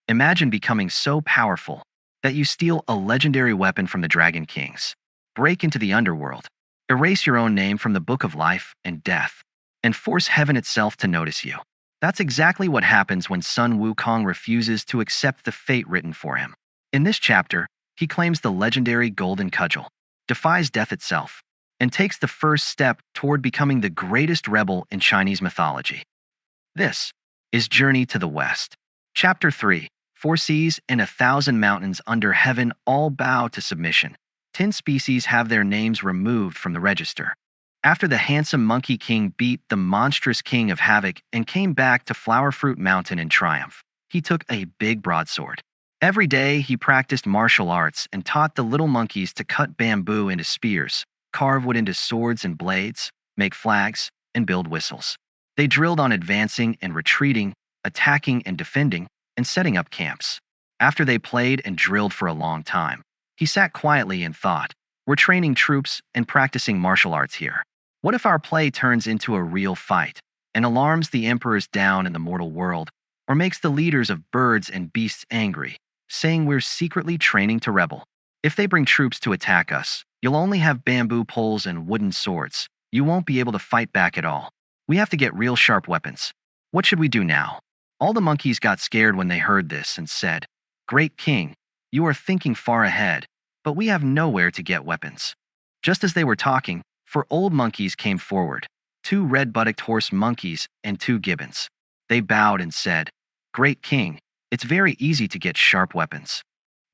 Imagine becoming so powerful that you steal a legendary weapon from the Dragon Kings, break into the Underworld, erase your own name from the Book of Life and Death, and force heaven itself to notice you. That's exactly what happens when Sun Wukong refuses to accept the fate written for him. In this chapter, he claims the legendary Golden Cudgel, defies death itself, and takes the first step toward becoming the greatest rebel in Chinese mythology. This is Journey to the West. Chapter 3. 4 seas and 1,000 mountains under heaven all bow to submission. 10 species have their names removed from the register. After the handsome Monkey King beat the monstrous King of Havoc and came back to Flower Fruit Mountain in triumph, he took a big broadsword. Every day he practiced martial arts and taught the little monkeys to cut bamboo into spears, carve wood into swords and blades, make flags, and build whistles. They drilled on advancing and retreating, attacking and defending, and setting up camps. After they played and drilled for a long time, he sat quietly and thought, "We're training troops and practicing martial arts here. What if our play turns into a real fight and alarms the emperors down in the mortal world, or makes the leaders of birds and beasts angry, saying we're secretly training to rebel? If they bring troops to attack us, you'll only have bamboo poles and wooden swords. You won't be able to fight back at all. We have to get real sharp weapons. What should we do now?" All the monkeys got scared when they heard this and said, "Great King, you are thinking far ahead, but we have nowhere to get weapons." Just as they were talking, 4 old monkeys came forward, 2 red-buttocked horse monkeys and 2 gibbons. They bowed and said, "Great King, it's very easy to get sharp weapons."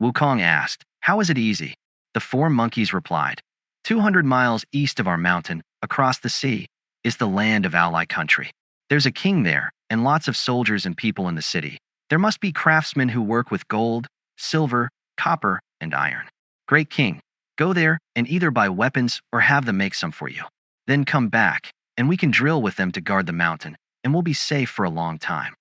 Wukong asked, "How is it easy?" The 4 monkeys replied, 200 miles east of our mountain, across the sea, is the land of Aolai country. There's a king there, and lots of soldiers and people in the city. There must be craftsmen who work with gold, silver, copper, and iron. Great King, go there and either buy weapons or have them make some for you. Then come back, and we can drill with them to guard the mountain, and we'll be safe for a long time."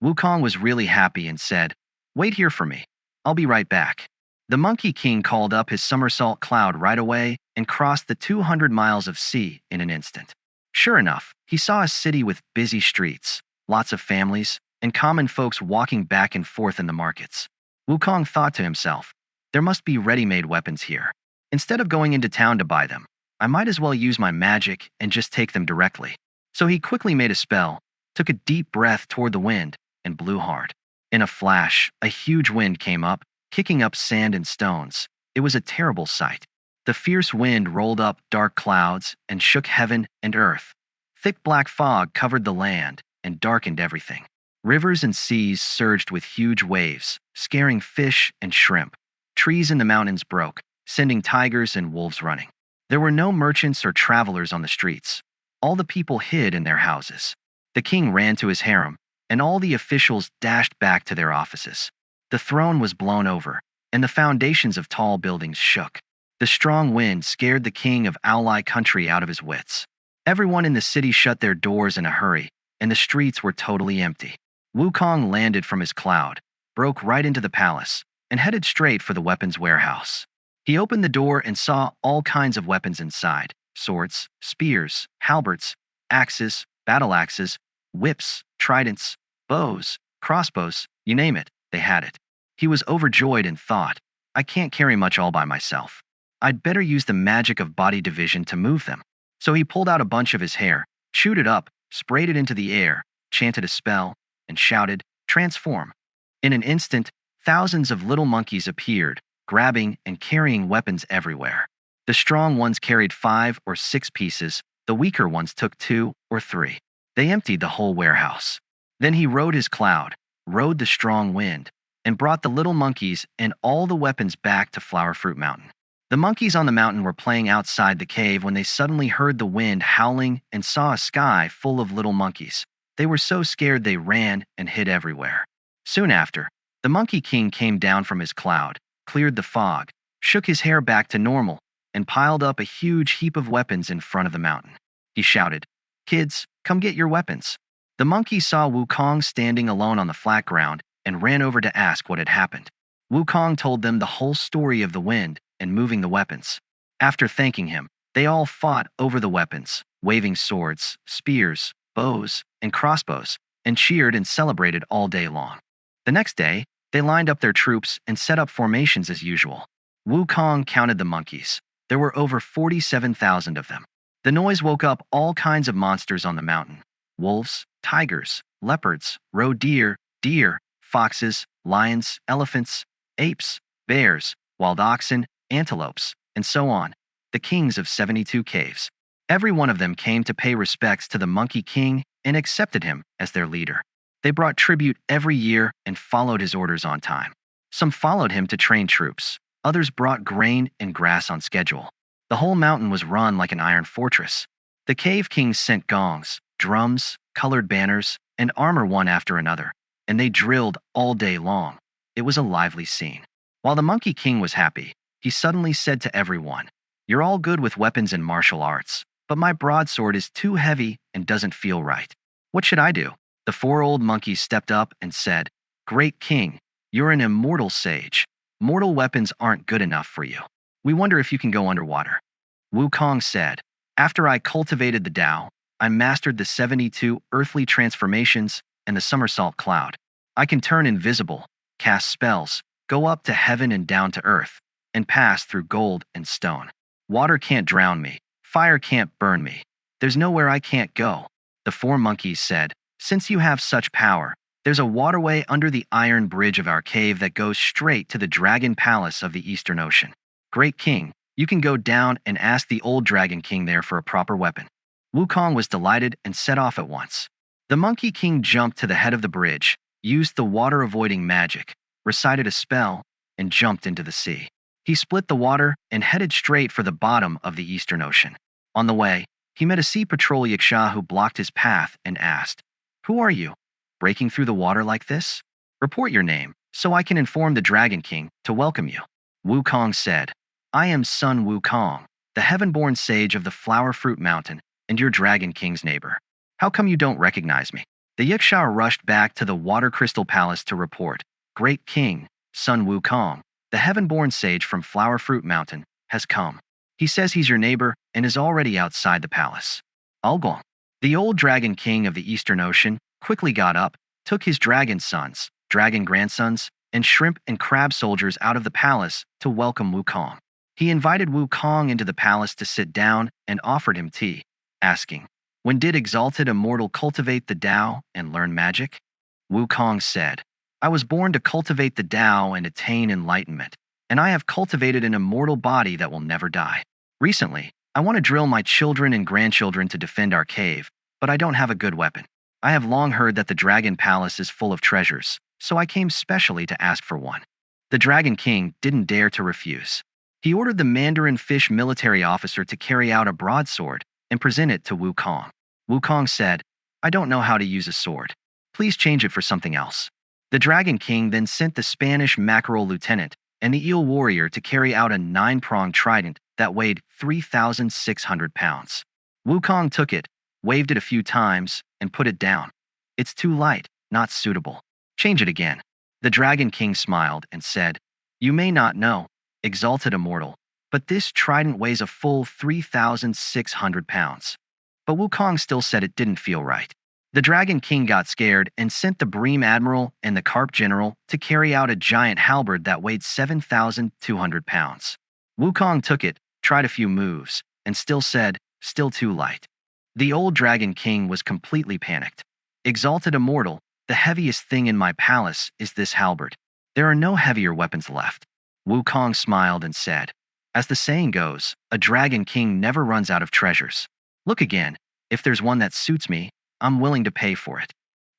Wukong was really happy and said, "Wait here for me. I'll be right back." The Monkey King called up his somersault cloud right away and crossed the 200 miles of sea in an instant. Sure enough, he saw a city with busy streets, lots of families, and common folks walking back and forth in the markets. Wukong thought to himself, "There must be ready-made weapons here. Instead of going into town to buy them, I might as well use my magic and just take them directly." So he quickly made a spell, took a deep breath toward the wind, and blew hard. In a flash, a huge wind came up, kicking up sand and stones. It was a terrible sight. The fierce wind rolled up dark clouds and shook heaven and earth. Thick black fog covered the land and darkened everything. Rivers and seas surged with huge waves, scaring fish and shrimp. Trees in the mountains broke, sending tigers and wolves running. There were no merchants or travelers on the streets. All the people hid in their houses. The king ran to his harem, and all the officials dashed back to their offices. The throne was blown over, and the foundations of tall buildings shook. The strong wind scared the king of Aolai country out of his wits. Everyone in the city shut their doors in a hurry, and the streets were totally empty. Wukong landed from his cloud, broke right into the palace, and headed straight for the weapons warehouse. He opened the door and saw all kinds of weapons inside: swords, spears, halberds, axes, battle axes, whips, tridents, bows, crossbows, you name it, they had it. He was overjoyed and thought, "I can't carry much all by myself. I'd better use the magic of body division to move them." So he pulled out a bunch of his hair, chewed it up, sprayed it into the air, chanted a spell, and shouted, "Transform." In an instant, thousands of little monkeys appeared, grabbing and carrying weapons everywhere. The strong ones carried 5 or 6 pieces, the weaker ones took 2 or 3. They emptied the whole warehouse. Then he rode his cloud, rode the strong wind, and brought the little monkeys and all the weapons back to Flower Fruit Mountain. The monkeys on the mountain were playing outside the cave when they suddenly heard the wind howling and saw a sky full of little monkeys. They were so scared they ran and hid everywhere. Soon after, the Monkey King came down from his cloud, cleared the fog, shook his hair back to normal, and piled up a huge heap of weapons in front of the mountain. He shouted, "Kids, come get your weapons." The monkeys saw Wukong standing alone on the flat ground and ran over to ask what had happened. Wukong told them the whole story of the wind and moving the weapons. After thanking him, they all fought over the weapons, waving swords, spears, bows, and crossbows, and cheered and celebrated all day long. The next day, They lined up their troops and set up formations as usual. Wukong counted the monkeys. There were over 47,000 of them. The noise woke up all kinds of monsters on the mountain. Wolves, tigers, leopards, roe deer, foxes, lions, elephants, apes, bears, wild oxen, antelopes, and so on, the kings of 72 caves. Every one of them came to pay respects to the Monkey King and accepted him as their leader. They brought tribute every year and followed his orders on time. Some followed him to train troops. Others brought grain and grass on schedule. The whole mountain was run like an iron fortress. The cave kings sent gongs, drums, colored banners, and armor one after another, and they drilled all day long. It was a lively scene. While the Monkey King was happy, he suddenly said to everyone, "You're all good with weapons and martial arts, but my broadsword is too heavy and doesn't feel right. What should I do?" The 4 old monkeys stepped up and said, "Great King, you're an immortal sage. Mortal weapons aren't good enough for you. We wonder if you can go underwater." Wukong said, "After I cultivated the Tao, I mastered the 72 earthly transformations and the somersault cloud. I can turn invisible, cast spells, go up to heaven and down to earth, and pass through gold and stone. Water can't drown me, fire can't burn me. There's nowhere I can't go." The 4 monkeys said, "Since you have such power, there's a waterway under the iron bridge of our cave that goes straight to the Dragon Palace of the Eastern Ocean. Great King, you can go down and ask the old Dragon King there for a proper weapon." Wukong was delighted and set off at once. The Monkey King jumped to the head of the bridge, used the water-avoiding magic, recited a spell, and jumped into the sea. He split the water and headed straight for the bottom of the Eastern Ocean. On the way, he met a sea patrol yaksha who blocked his path and asked, "Who are you, breaking through the water like this? Report your name, so I can inform the Dragon King to welcome you." Wukong said, "I am Sun Wukong, the heaven-born sage of the Flower Fruit Mountain and your Dragon King's neighbor. How come you don't recognize me?" The yaksha rushed back to the Water Crystal Palace to report, "Great King, Sun Wukong, the heaven-born sage from Flower Fruit Mountain, has come. He says he's your neighbor and is already outside the palace." Ulgong, the old Dragon King of the Eastern Ocean, quickly got up, took his dragon sons, dragon grandsons, and shrimp and crab soldiers out of the palace to welcome Wukong. He invited Wukong into the palace to sit down and offered him tea, asking, "When did exalted immortal cultivate the Tao and learn magic?" Wukong said, "I was born to cultivate the Tao and attain enlightenment, and I have cultivated an immortal body that will never die. Recently, I want to drill my children and grandchildren to defend our cave, but I don't have a good weapon. I have long heard that the Dragon Palace is full of treasures, so I came specially to ask for one." The Dragon King didn't dare to refuse. He ordered the Mandarin Fish military officer to carry out a broadsword and present it to Wukong. Wukong said, "I don't know how to use a sword. Please change it for something else." The Dragon King then sent the Spanish mackerel lieutenant and the eel warrior to carry out a 9-pronged trident that weighed 3,600 pounds. Wukong took it, waved it a few times, and put it down. "It's too light, not suitable. Change it again." The Dragon King smiled and said, "You may not know, exalted immortal, but this trident weighs a full 3,600 pounds. But Wukong still said it didn't feel right. The Dragon King got scared and sent the Bream Admiral and the Carp General to carry out a giant halberd that weighed 7,200 pounds. Wukong took it, tried a few moves, and still said, "Still too light." The old Dragon King was completely panicked. "Exalted immortal, the heaviest thing in my palace is this halberd. There are no heavier weapons left." Wukong smiled and said, "As the saying goes, a Dragon King never runs out of treasures. Look again. If there's one that suits me, I'm willing to pay for it."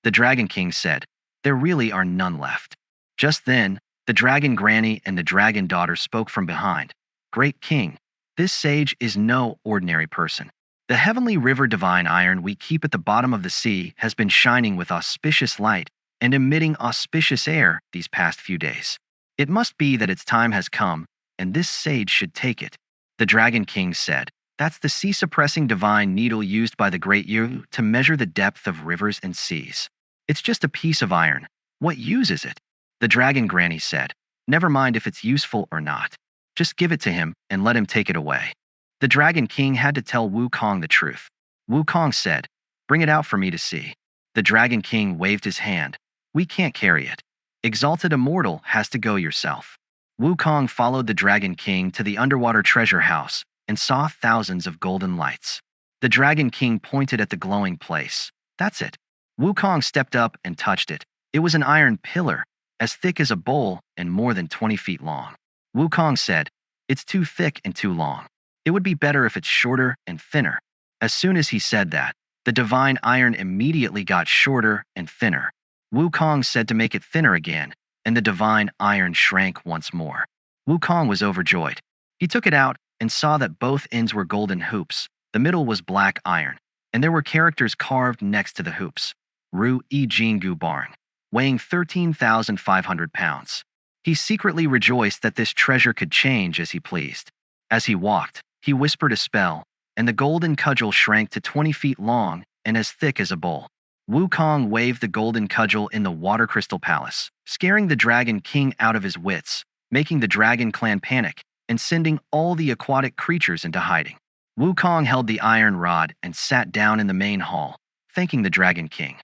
The Dragon King said, "There really are none left." Just then, the Dragon Granny and the Dragon Daughter spoke from behind. "Great King, this sage is no ordinary person. The heavenly river divine iron we keep at the bottom of the sea has been shining with auspicious light and emitting auspicious air these past few days. It must be that its time has come, and this sage should take it." The Dragon King said, "That's the sea-suppressing divine needle used by the Great Yu to measure the depth of rivers and seas. It's just a piece of iron. What use is it?" The Dragon Granny said, "Never mind if it's useful or not. Just give it to him and let him take it away." The Dragon King had to tell Wukong the truth. Wukong said, "Bring it out for me to see." The Dragon King waved his hand. "We can't carry it." Exalted Immortal has to go yourself. Wukong followed the Dragon King to the underwater treasure house and saw thousands of golden lights. The Dragon King pointed at the glowing place. That's it. Wukong stepped up and touched it. It was an iron pillar, as thick as a bowl and more than 20 feet long. Wukong said, "It's too thick and too long. It would be better if it's shorter and thinner." As soon as he said that, the divine iron immediately got shorter and thinner. Wukong said to make it thinner again, and the divine iron shrank once more. Wukong was overjoyed. He took it out and saw that both ends were golden hoops, the middle was black iron, and there were characters carved next to the hoops. Ru E Jingu Barng, weighing 13,500 pounds. He secretly rejoiced that this treasure could change as he pleased. As he walked, he whispered a spell, and the golden cudgel shrank to 20 feet long and as thick as a bowl. Wukong waved the golden cudgel in the water crystal palace, scaring the Dragon King out of his wits, making the Dragon clan panic, and sending all the aquatic creatures into hiding. Wukong held the iron rod and sat down in the main hall, thanking the Dragon King.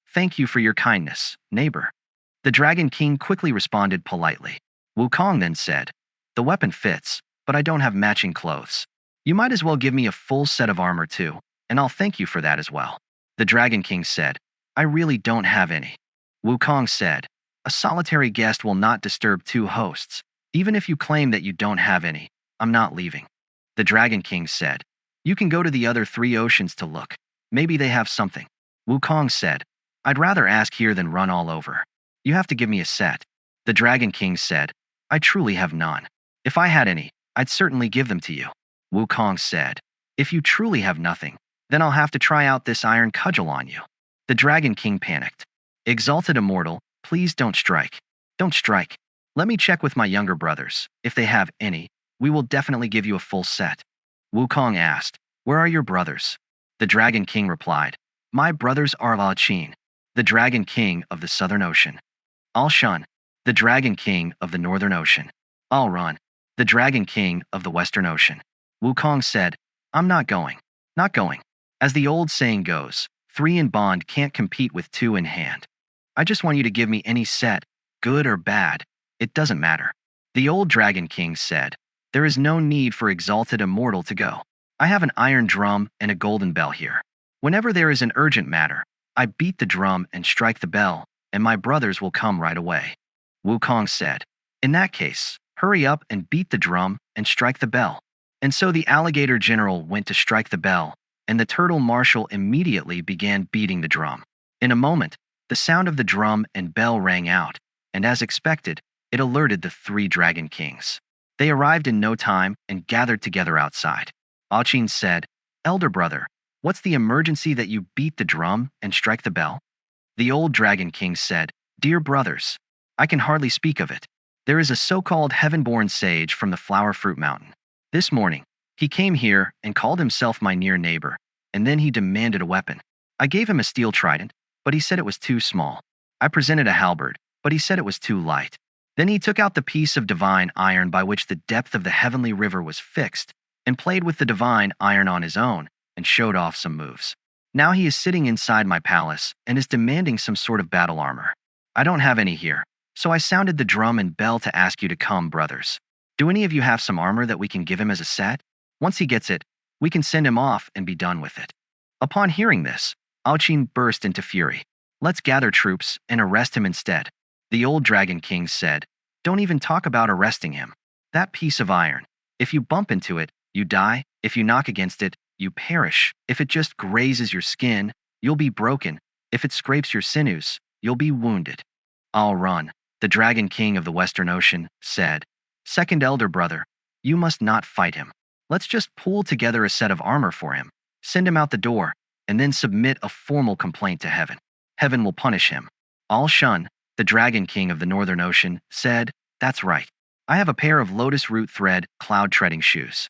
"Thank you for your kindness, neighbor." The Dragon King quickly responded politely. Wukong then said, "The weapon fits, but I don't have matching clothes. You might as well give me a full set of armor too, and I'll thank you for that as well." The Dragon King said, "I really don't have any." Wukong said, "A solitary guest will not disturb two hosts. Even if you claim that you don't have any, I'm not leaving." The Dragon King said, "You can go to the other 3 oceans to look. Maybe they have something." Wukong said, "I'd rather ask here than run all over. You have to give me a set." The Dragon King said, "I truly have none. If I had any, I'd certainly give them to you." Wukong said, "If you truly have nothing, then I'll have to try out this iron cudgel on you." The Dragon King panicked. "Exalted Immortal, please don't strike. Don't strike. Let me check with my younger brothers. If they have any, we will definitely give you a full set." Wukong asked, "Where are your brothers?" The Dragon King replied, "My brothers are Aolai, the Dragon King of the Southern Ocean; Aolai, the Dragon King of the Northern Ocean; Aolai, the Dragon King of the Western Ocean." Wukong said, "I'm not going. Not going. As the old saying goes, 3 in bond can't compete with 2 in hand. I just want you to give me any set, good or bad. It doesn't matter." The old Dragon King said, "There is no need for Exalted Immortal to go. I have an iron drum and a golden bell here. Whenever there is an urgent matter, I beat the drum and strike the bell, and my brothers will come right away." Wukong said, "In that case, hurry up and beat the drum and strike the bell." And so the alligator general went to strike the bell, and the turtle marshal immediately began beating the drum. In a moment, the sound of the drum and bell rang out, and as expected, it alerted the 3 Dragon Kings. They arrived in no time and gathered together outside. Aolai said, "Elder brother, what's the emergency that you beat the drum and strike the bell?" The old Dragon King said, "Dear brothers, I can hardly speak of it. There is a so-called heaven-born sage from the Flower Fruit Mountain. This morning, he came here and called himself my near neighbor, and then he demanded a weapon. I gave him a steel trident, but he said it was too small. I presented a halberd, but he said it was too light. Then he took out the piece of divine iron by which the depth of the heavenly river was fixed, and played with the divine iron on his own, and showed off some moves. Now he is sitting inside my palace and is demanding some sort of battle armor. I don't have any here, so I sounded the drum and bell to ask you to come, brothers. Do any of you have some armor that we can give him as a set? Once he gets it, we can send him off and be done with it." Upon hearing this, Aolai burst into fury. "Let's gather troops and arrest him instead." The old Dragon King said, "Don't even talk about arresting him. That piece of iron, if you bump into it, you die. If you knock against it, you perish. If it just grazes your skin, you'll be broken. If it scrapes your sinews, you'll be wounded." Aolai, the Dragon King of the Western Ocean, said, "Second elder brother, you must not fight him. Let's just pull together a set of armor for him, send him out the door, and then submit a formal complaint to heaven. Heaven will punish him." Aolai, the Dragon King of the Northern Ocean, said, "That's right. I have a pair of lotus root thread cloud-treading shoes."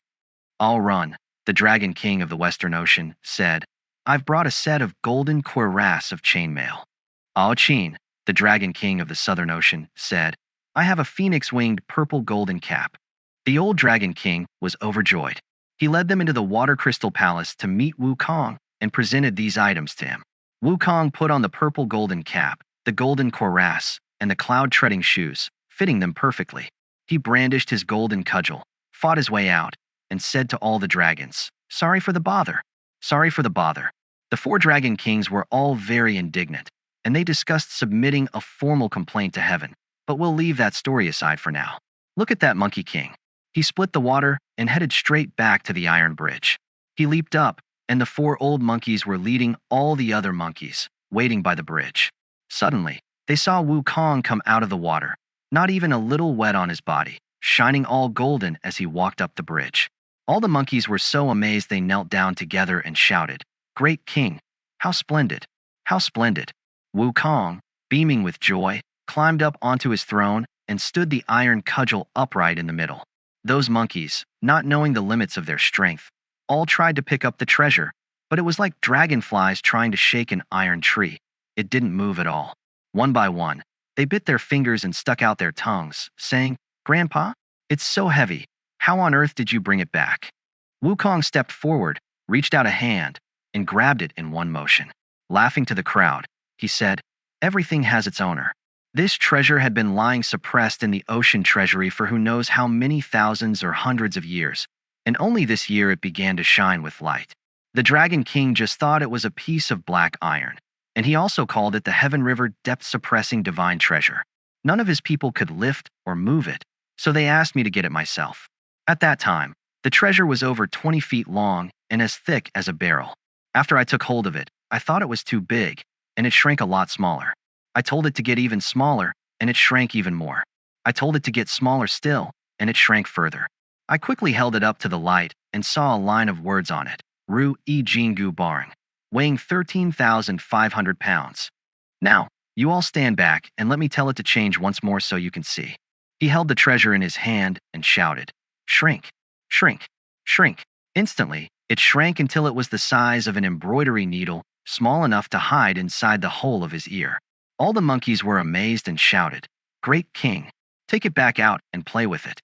Aolai, the Dragon King of the Western Ocean, said, "I've brought a set of golden cuirass of chainmail." Aolai, the Dragon King of the Southern Ocean, said, "I have a phoenix-winged purple golden cap." The old Dragon King was overjoyed. He led them into the Water Crystal Palace to meet Wukong and presented these items to him. Wukong put on the purple golden cap, the golden cuirass, and the cloud-treading shoes, fitting them perfectly. He brandished his golden cudgel, fought his way out, and said to all the dragons, "Sorry for the bother. Sorry for the bother." The 4 dragon kings were all very indignant, and they discussed submitting a formal complaint to heaven, but we'll leave that story aside for now. Look at that monkey king. He split the water and headed straight back to the iron bridge. He leaped up, and the 4 old monkeys were leading all the other monkeys, waiting by the bridge. Suddenly, they saw Wukong come out of the water, not even a little wet on his body, shining all golden as he walked up the bridge. All the monkeys were so amazed they knelt down together and shouted, "Great king! How splendid! How splendid!" Wukong, beaming with joy, climbed up onto his throne and stood the iron cudgel upright in the middle. Those monkeys, not knowing the limits of their strength, all tried to pick up the treasure, but it was like dragonflies trying to shake an iron tree. It didn't move at all. One by one, they bit their fingers and stuck out their tongues, saying, "Grandpa, it's so heavy. How on earth did you bring it back?" Wukong stepped forward, reached out a hand, and grabbed it in one motion. Laughing to the crowd, he said, "Everything has its owner." This treasure had been lying suppressed in the ocean treasury for who knows how many thousands or hundreds of years, and only this year it began to shine with light. The Dragon King just thought it was a piece of black iron, and he also called it the Heaven River depth-suppressing divine treasure. None of his people could lift or move it, so they asked me to get it myself. At that time, the treasure was over 20 feet long and as thick as a barrel. After I took hold of it, I thought it was too big, and it shrank a lot smaller. I told it to get even smaller, and it shrank even more. I told it to get smaller still, and it shrank further. I quickly held it up to the light and saw a line of words on it, Ru E Jingu Barng, weighing 13,500 pounds. "Now, you all stand back and let me tell it to change once more so you can see." He held the treasure in his hand and shouted, "Shrink, shrink, shrink." Instantly, it shrank until it was the size of an embroidery needle, small enough to hide inside the hole of his ear. All the monkeys were amazed and shouted, "Great king, take it back out and play with it."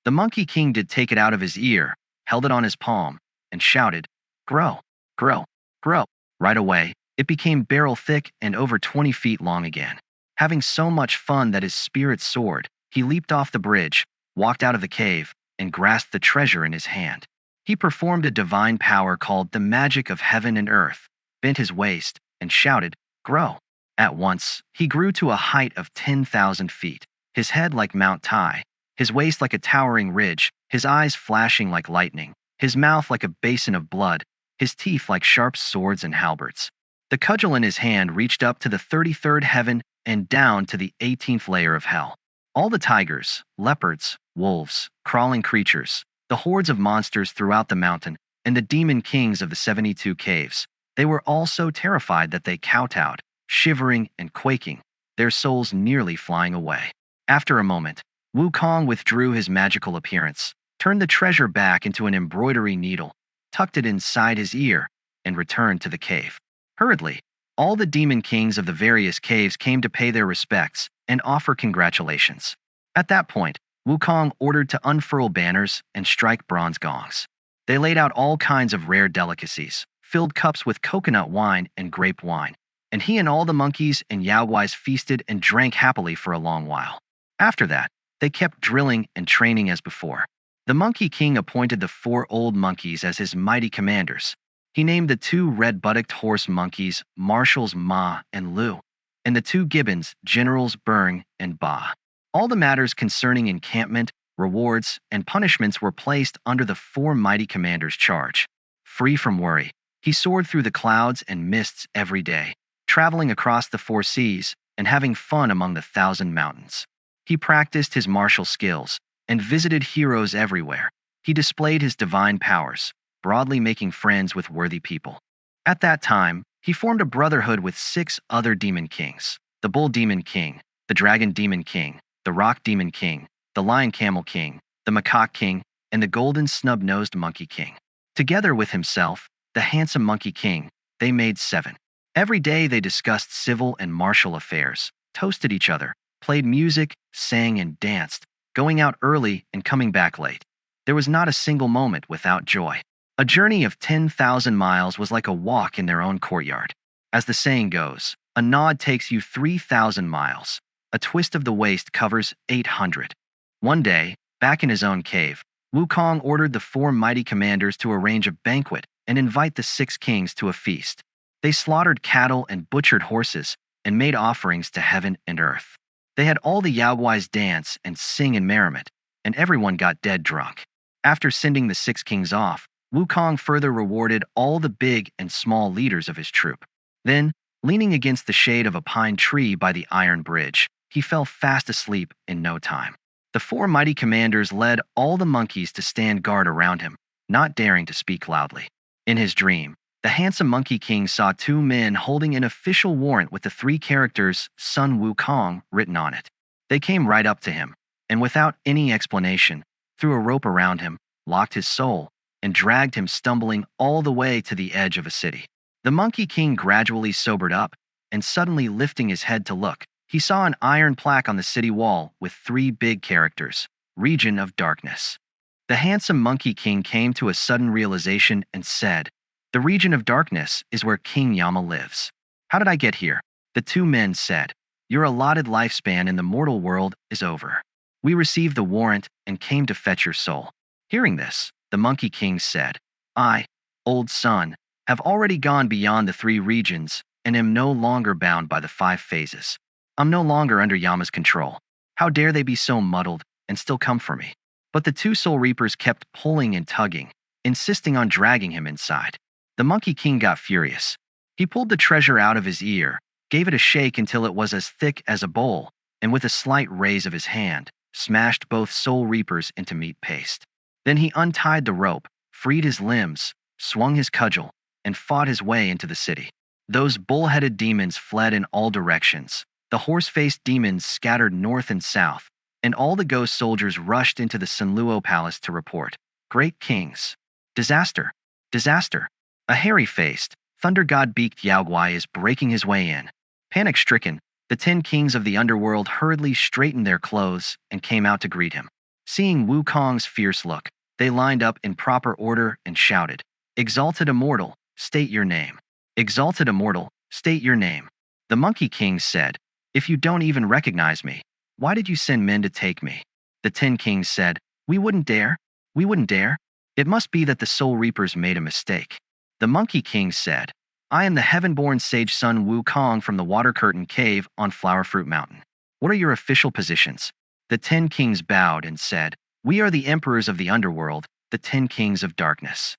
The monkey king did take it out of his ear, held it on his palm, and shouted, "Grow, grow, grow." Right away, it became barrel thick and over 20 feet long again. Having so much fun that his spirit soared, he leaped off the bridge, walked out of the cave, and grasped the treasure in his hand. He performed a divine power called the magic of heaven and earth, bent his waist, and shouted, "Grow." At once, he grew to a height of 10,000 feet, his head like Mount Tai, his waist like a towering ridge, his eyes flashing like lightning, his mouth like a basin of blood, his teeth like sharp swords and halberds. The cudgel in his hand reached up to the 33rd heaven and down to the 18th layer of hell. All the tigers, leopards, wolves, crawling creatures, the hordes of monsters throughout the mountain, and the demon kings of the 72 caves, they were all so terrified that they kowtowed, shivering and quaking, their souls nearly flying away. After a moment, Wukong withdrew his magical appearance, turned the treasure back into an embroidery needle, tucked it inside his ear, and returned to the cave. Hurriedly, all the demon kings of the various caves came to pay their respects and offer congratulations. At that point, Wukong ordered to unfurl banners and strike bronze gongs. They laid out all kinds of rare delicacies, filled cups with coconut wine and grape wine, and he and all the monkeys and yaoguais feasted and drank happily for a long while. After that, they kept drilling and training as before. The Monkey King appointed the 4 old monkeys as his mighty commanders. He named the 2 red-buttocked horse monkeys Marshals Ma and Lu, and the 2 gibbons Generals Burng and Ba. All the matters concerning encampment, rewards, and punishments were placed under the 4 mighty commanders' charge. Free from worry, he soared through the clouds and mists every day, traveling across the 4 seas and having fun among the 1,000 mountains. He practiced his martial skills and visited heroes everywhere. He displayed his divine powers, broadly making friends with worthy people. At that time, he formed a brotherhood with 6 other demon kings: the Bull Demon King, the Dragon Demon King, the Rock Demon King, the Lion Camel King, the Macaque King, and the Golden Snub-Nosed Monkey King. Together with himself, the Handsome Monkey King, they made 7. Every day they discussed civil and martial affairs, toasted each other, played music, sang and danced, going out early and coming back late. There was not a single moment without joy. A journey of 10,000 miles was like a walk in their own courtyard. As the saying goes, a nod takes you 3,000 miles. A twist of the waist covers 800. One day, back in his own cave, Wukong ordered the 4 mighty commanders to arrange a banquet and invite the 6 kings to a feast. They slaughtered cattle and butchered horses and made offerings to heaven and earth. They had all the Yaoguais dance and sing in merriment, and everyone got dead drunk. After sending the 6 kings off, Wukong further rewarded all the big and small leaders of his troop. Then, leaning against the shade of a pine tree by the iron bridge, he fell fast asleep in no time. The 4 mighty commanders led all the monkeys to stand guard around him, not daring to speak loudly. In his dream, the handsome Monkey King saw 2 men holding an official warrant with the 3 characters Sun Wukong written on it. They came right up to him, and without any explanation, threw a rope around him, locked his soul, and dragged him stumbling all the way to the edge of a city. The Monkey King gradually sobered up, and suddenly lifting his head to look, he saw an iron plaque on the city wall with 3 big characters, Region of Darkness. The handsome Monkey King came to a sudden realization and said, "The Region of Darkness is where King Yama lives." "How did I get here?" The 2 men said, "Your allotted lifespan in the mortal world is over. We received the warrant and came to fetch your soul." Hearing this, the Monkey King said, "I, old son, have already gone beyond the 3 regions and am no longer bound by the 5 phases. I'm no longer under Yama's control. How dare they be so muddled and still come for me?" But the 2 Soul Reapers kept pulling and tugging, insisting on dragging him inside. The Monkey King got furious. He pulled the treasure out of his ear, gave it a shake until it was as thick as a bowl, and with a slight raise of his hand, smashed both Soul Reapers into meat paste. Then he untied the rope, freed his limbs, swung his cudgel, and fought his way into the city. Those bull-headed demons fled in all directions. The horse-faced demons scattered north and south, and all the ghost soldiers rushed into the Sunluo Palace to report, "Great kings! Disaster! Disaster! A hairy-faced, thunder-god-beaked Yaoguai is breaking his way in." Panic-stricken, the 10 kings of the underworld hurriedly straightened their clothes and came out to greet him. Seeing Wukong's fierce look, they lined up in proper order and shouted, "Exalted Immortal, state your name. Exalted Immortal, state your name." The Monkey King said, "If you don't even recognize me, why did you send men to take me?" The 10 kings said, "We wouldn't dare. We wouldn't dare. It must be that the Soul Reapers made a mistake." The Monkey King said, "I am the heaven-born sage son Wukong from the Water Curtain Cave on Flower Fruit Mountain. What are your official positions?" The 10 kings bowed and said, "We are the emperors of the underworld, the 10 kings of darkness."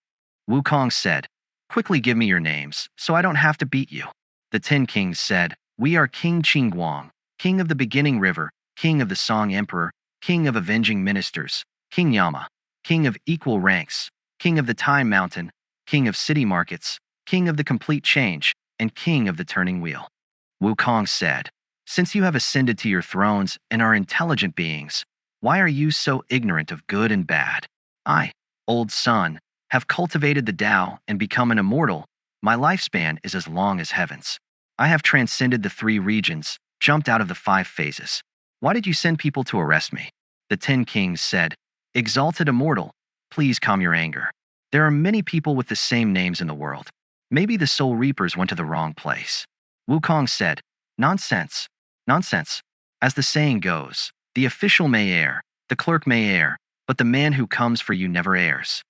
Wukong said, "Quickly give me your names, so I don't have to beat you." The 10 kings said, "We are King Qingguang, King of the Beginning River, King of the Song Emperor, King of Avenging Ministers, King Yama, King of Equal Ranks, King of the Time Mountain, King of City Markets, King of the Complete Change, and King of the Turning Wheel." Wukong said, "Since you have ascended to your thrones and are intelligent beings, why are you so ignorant of good and bad? I, old son, have cultivated the Tao and become an immortal. My lifespan is as long as heavens. I have transcended the 3 regions, jumped out of the 5 phases. Why did you send people to arrest me?" The 10 kings said, "Exalted Immortal, please calm your anger. There are many people with the same names in the world. Maybe the Soul Reapers went to the wrong place." Wukong said, "Nonsense. Nonsense. As the saying goes, the official may err, the clerk may err, but the man who comes for you never errs.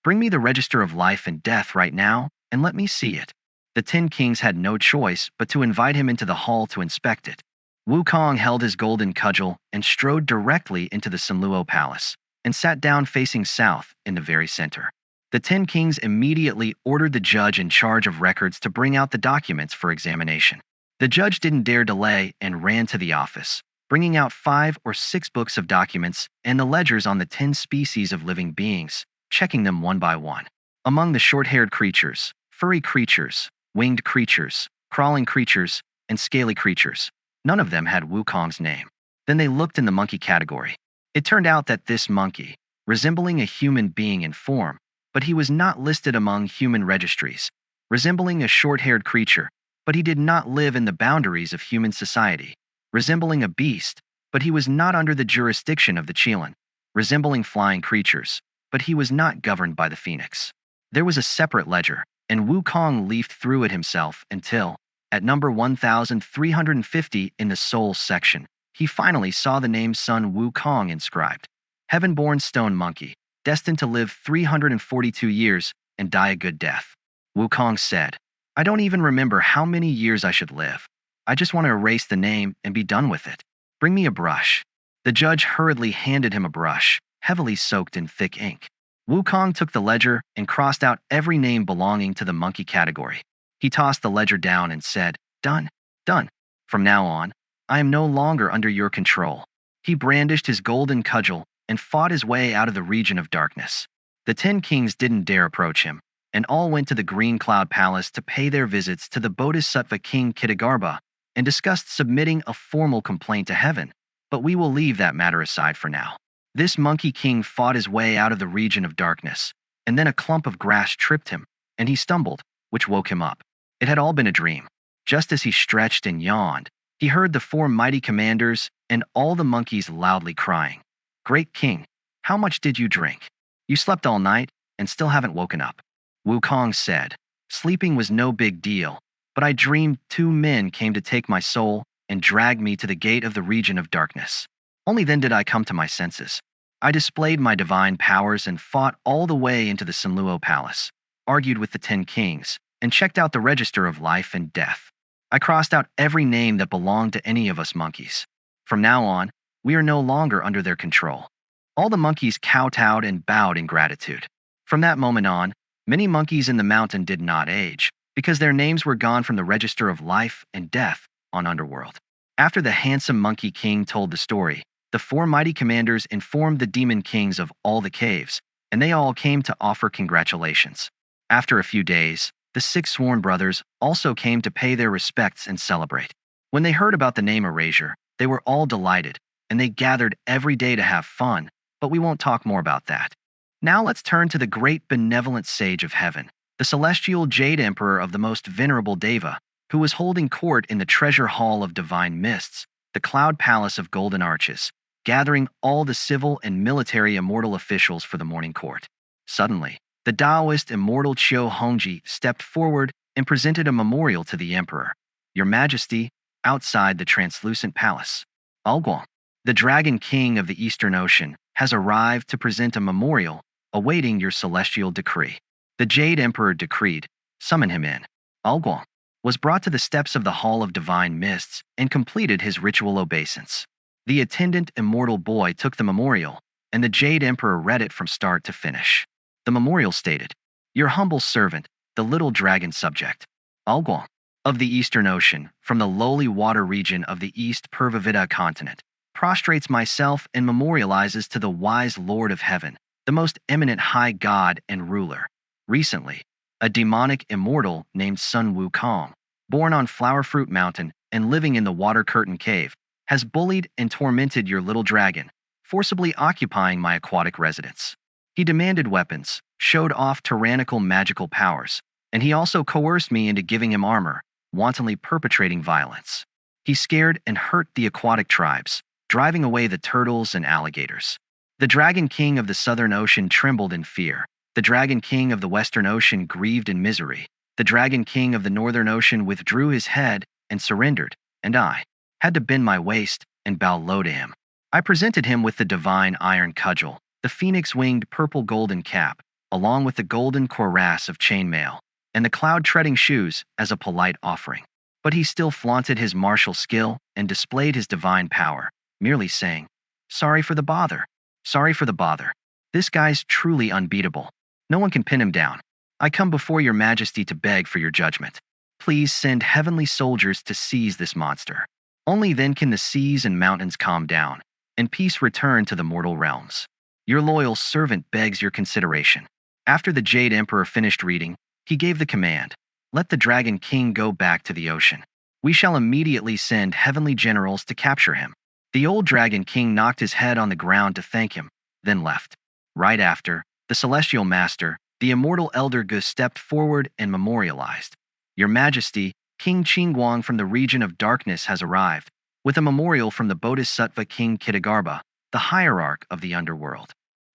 Bring me the register of life and death right now, and let me see it." The 10 kings had no choice but to invite him into the hall to inspect it. Wukong held his golden cudgel and strode directly into the Sunluo Palace, and sat down facing south in the very center. The 10 kings immediately ordered the judge in charge of records to bring out the documents for examination. The judge didn't dare delay and ran to the office, bringing out 5 or 6 books of documents and the ledgers on the 10 species of living beings, checking them one by one. Among the short-haired creatures, furry creatures, winged creatures, crawling creatures, and scaly creatures, none of them had Wukong's name. Then they looked in the monkey category. It turned out that this monkey, resembling a human being in form, but he was not listed among human registries, resembling a short-haired creature, but he did not live in the boundaries of human society, resembling a beast, but he was not under the jurisdiction of the Qilin, resembling flying creatures, but he was not governed by the phoenix. There was a separate ledger, and Wukong leafed through it himself until, at number 1350 in the Souls section, he finally saw the name Sun Wukong inscribed. Heaven-born stone monkey, destined to live 342 years and die a good death. Wukong said, I don't even remember how many years I should live. I just want to erase the name and be done with it. Bring me a brush. The judge hurriedly handed him a brush, heavily soaked in thick ink. Wukong took the ledger and crossed out every name belonging to the monkey category. He tossed the ledger down and said, Done, done. From now on, I am no longer under your control. He brandished his golden cudgel and fought his way out of the region of darkness. The 10 kings didn't dare approach him, and all went to the Green Cloud Palace to pay their visits to the Bodhisattva King Kitagarbha and discussed submitting a formal complaint to heaven, but we will leave that matter aside for now. This monkey king fought his way out of the region of darkness, and then a clump of grass tripped him, and he stumbled, which woke him up. It had all been a dream. Just as he stretched and yawned, he heard the 4 mighty commanders and all the monkeys loudly crying, Great king, how much did you drink? You slept all night and still haven't woken up. Wukong said, Sleeping was no big deal, but I dreamed 2 men came to take my soul and drag me to the gate of the region of darkness. Only then did I come to my senses. I displayed my divine powers and fought all the way into the Sanluo Palace, argued with the 10 kings, and checked out the register of life and death. I crossed out every name that belonged to any of us monkeys. From now on, we are no longer under their control. All the monkeys kowtowed and bowed in gratitude. From that moment on, many monkeys in the mountain did not age, because their names were gone from the register of life and death on Underworld. After the handsome monkey king told the story, the 4 mighty commanders informed the demon kings of all the caves, and they all came to offer congratulations. After a few days, the 6 sworn brothers also came to pay their respects and celebrate. When they heard about the name erasure, they were all delighted, and they gathered every day to have fun, but we won't talk more about that. Now let's turn to the great benevolent sage of heaven, the celestial Jade Emperor of the most venerable Deva, who was holding court in the treasure hall of divine mists, the cloud palace of golden arches, gathering all the civil and military immortal officials for the morning court. Suddenly, the Taoist immortal Qiu Hongji stepped forward and presented a memorial to the emperor. Your Majesty, outside the translucent palace. Aolai, the dragon king of the Eastern Ocean, has arrived to present a memorial, awaiting your celestial decree. The Jade Emperor decreed, summon him in. Aolai was brought to the steps of the Hall of Divine Mists and completed his ritual obeisance. The attendant immortal boy took the memorial, and the Jade Emperor read it from start to finish. The memorial stated, Your humble servant, the little dragon subject, Aolai, of the Eastern Ocean, from the lowly water region of the East Purvavida continent, prostrates myself and memorializes to the wise Lord of Heaven, the most eminent high god and ruler. Recently, a demonic immortal named Sun Wukong, born on Flowerfruit Mountain and living in the Water Curtain Cave, has bullied and tormented your little dragon, forcibly occupying my aquatic residence. He demanded weapons, showed off tyrannical magical powers, and he also coerced me into giving him armor, wantonly perpetrating violence. He scared and hurt the aquatic tribes, driving away the turtles and alligators. The Dragon King of the Southern Ocean trembled in fear. The Dragon King of the Western Ocean grieved in misery. The Dragon King of the Northern Ocean withdrew his head and surrendered, and I had to bend my waist and bow low to him. I presented him with the divine iron cudgel, the phoenix-winged purple golden cap, along with the golden cuirass of chainmail, and the cloud-treading shoes as a polite offering. But he still flaunted his martial skill and displayed his divine power, merely saying, Sorry for the bother. Sorry for the bother. This guy's truly unbeatable. No one can pin him down. I come before your majesty to beg for your judgment. Please send heavenly soldiers to seize this monster. Only then can the seas and mountains calm down, and peace return to the mortal realms. Your loyal servant begs your consideration. After the Jade Emperor finished reading, he gave the command, Let the Dragon King go back to the ocean. We shall immediately send heavenly generals to capture him. The old Dragon King knocked his head on the ground to thank him, then left. Right after, the Celestial Master, the immortal Elder Gu, stepped forward and memorialized. Your Majesty, King Qingguang from the region of darkness has arrived, with a memorial from the Bodhisattva King Kitagarbha, the hierarch of the Underworld.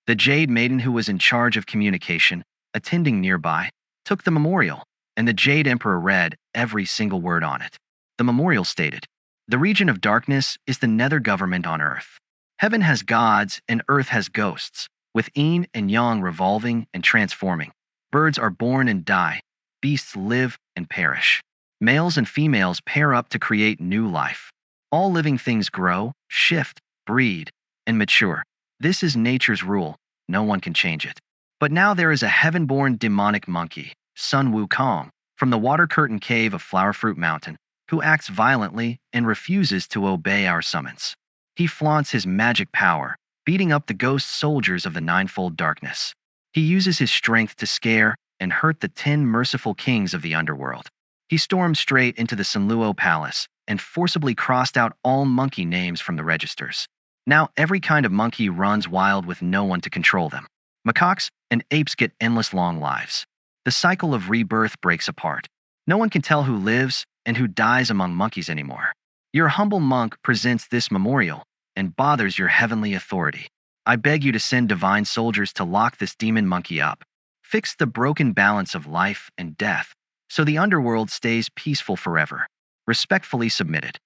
The Jade Maiden who was in charge of communication, attending nearby, took the memorial, and the Jade Emperor read every single word on it. The memorial stated, The region of darkness is the nether government on earth. Heaven has gods and earth has ghosts, with yin and yang revolving and transforming. Birds are born and die, beasts live and perish. Males and females pair up to create new life. All living things grow, shift, breed, and mature. This is nature's rule. No one can change it. But now there is a heaven-born demonic monkey, Sun Wukong, from the water curtain cave of Flowerfruit Mountain, who acts violently and refuses to obey our summons. He flaunts his magic power, beating up the ghost soldiers of the ninefold darkness. He uses his strength to scare and hurt the 10 merciful kings of the underworld. He stormed straight into the Sunluo Palace and forcibly crossed out all monkey names from the registers. Now every kind of monkey runs wild with no one to control them. Macaques and apes get endless long lives. The cycle of rebirth breaks apart. No one can tell who lives and who dies among monkeys anymore. Your humble monk presents this memorial and bothers your heavenly authority. I beg you to send divine soldiers to lock this demon monkey up. Fix the broken balance of life and death, so the underworld stays peaceful forever. Respectfully submitted.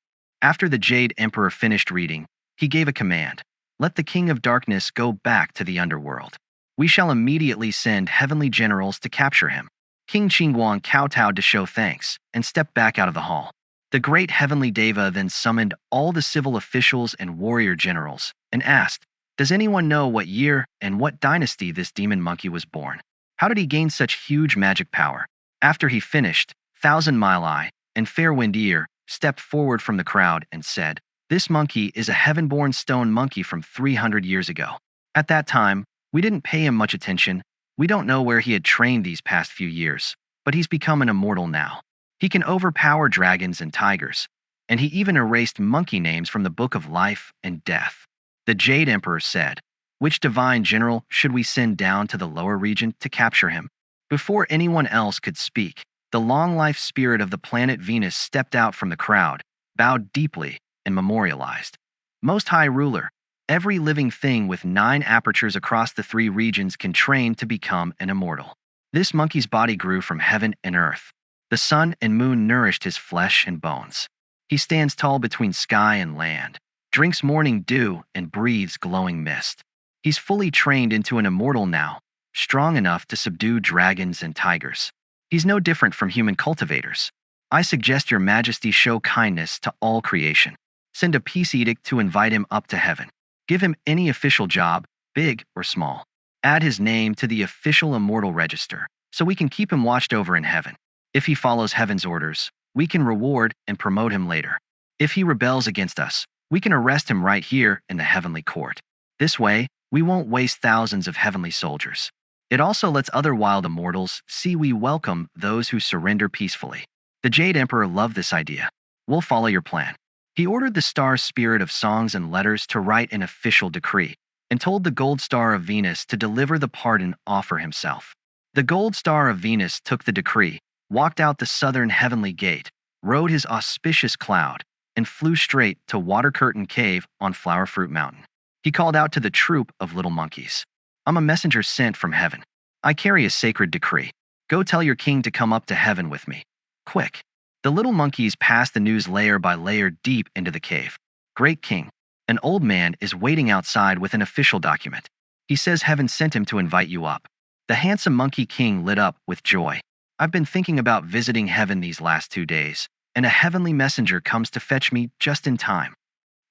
After the Jade Emperor finished reading, he gave a command. Let the King of Darkness go back to the underworld. We shall immediately send heavenly generals to capture him. King Qingguang kowtowed to show thanks and stepped back out of the hall. The great heavenly Deva then summoned all the civil officials and warrior generals and asked, "Does anyone know what year and what dynasty this demon monkey was born? How did he gain such huge magic power?" After he finished, Thousand Mile Eye and Fairwind Ear stepped forward from the crowd and said, "This monkey is a heaven-born stone monkey from 300 years ago. At that time, we didn't pay him much attention. We don't know where he had trained these past few years, but he's become an immortal now. He can overpower dragons and tigers, and he even erased monkey names from the Book of Life and Death." The Jade Emperor said, "Which divine general should we send down to the lower region to capture him?" Before anyone else could speak, the long-life spirit of the planet Venus stepped out from the crowd, bowed deeply, and memorialized. "Most High Ruler, every living thing with 9 apertures across the 3 regions can train to become an immortal. This monkey's body grew from heaven and earth. The sun and moon nourished his flesh and bones. He stands tall between sky and land, drinks morning dew, and breathes glowing mist. He's fully trained into an immortal now, strong enough to subdue dragons and tigers. He's no different from human cultivators. I suggest your majesty show kindness to all creation. Send a peace edict to invite him up to heaven. Give him any official job, big or small. Add his name to the official immortal register, so we can keep him watched over in heaven. If he follows heaven's orders, we can reward and promote him later. If he rebels against us, we can arrest him right here in the heavenly court. This way, we won't waste thousands of heavenly soldiers. It also lets other wild immortals see we welcome those who surrender peacefully." The Jade Emperor loved this idea. "We'll follow your plan." He ordered the Star Spirit of Songs and Letters to write an official decree, and told the Gold Star of Venus to deliver the pardon offer himself. The Gold Star of Venus took the decree, walked out the southern heavenly gate, rode his auspicious cloud, and flew straight to Water Curtain Cave on Flowerfruit Mountain. He called out to the troop of little monkeys, "I'm a messenger sent from heaven. I carry a sacred decree. Go tell your king to come up to heaven with me. Quick." The little monkeys passed the news layer by layer deep into the cave. "Great king, an old man is waiting outside with an official document. He says heaven sent him to invite you up." The handsome monkey king lit up with joy. "I've been thinking about visiting heaven these last 2 days, and a heavenly messenger comes to fetch me just in time,"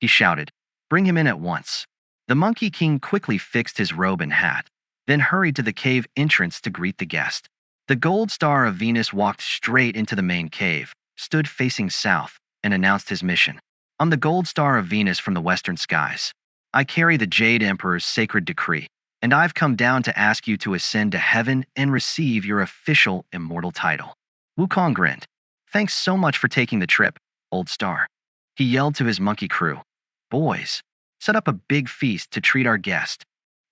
he shouted. "Bring him in at once." The monkey king quickly fixed his robe and hat, then hurried to the cave entrance to greet the guest. The Gold Star of Venus walked straight into the main cave, stood facing south, and announced his mission. "I'm the Gold Star of Venus from the western skies. I carry the Jade Emperor's sacred decree, and I've come down to ask you to ascend to heaven and receive your official immortal title." Wukong grinned. "Thanks so much for taking the trip, Old Star." He yelled to his monkey crew, "Boys, set up a big feast to treat our guest."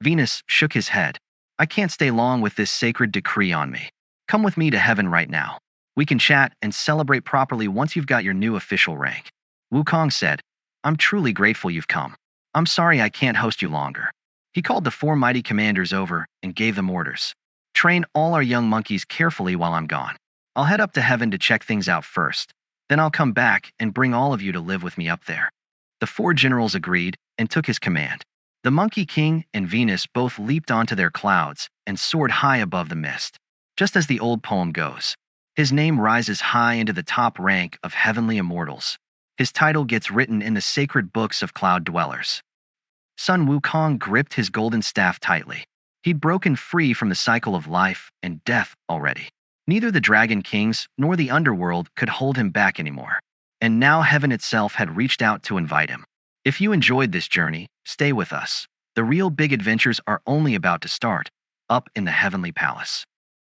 Venus shook his head. "I can't stay long with this sacred decree on me. Come with me to heaven right now. We can chat and celebrate properly once you've got your new official rank." Wukong said, "I'm truly grateful you've come. I'm sorry I can't host you longer." He called the 4 mighty commanders over and gave them orders. "Train all our young monkeys carefully while I'm gone. I'll head up to heaven to check things out first. Then I'll come back and bring all of you to live with me up there." The four generals agreed and took his command. The Monkey King and Venus both leaped onto their clouds and soared high above the mist. Just as the old poem goes, his name rises high into the top rank of heavenly immortals. His title gets written in the sacred books of cloud dwellers. Sun Wukong gripped his golden staff tightly. He'd broken free from the cycle of life and death already. Neither the Dragon Kings nor the Underworld could hold him back anymore. And now heaven itself had reached out to invite him. If you enjoyed this journey, stay with us. The real big adventures are only about to start, up in the heavenly palace.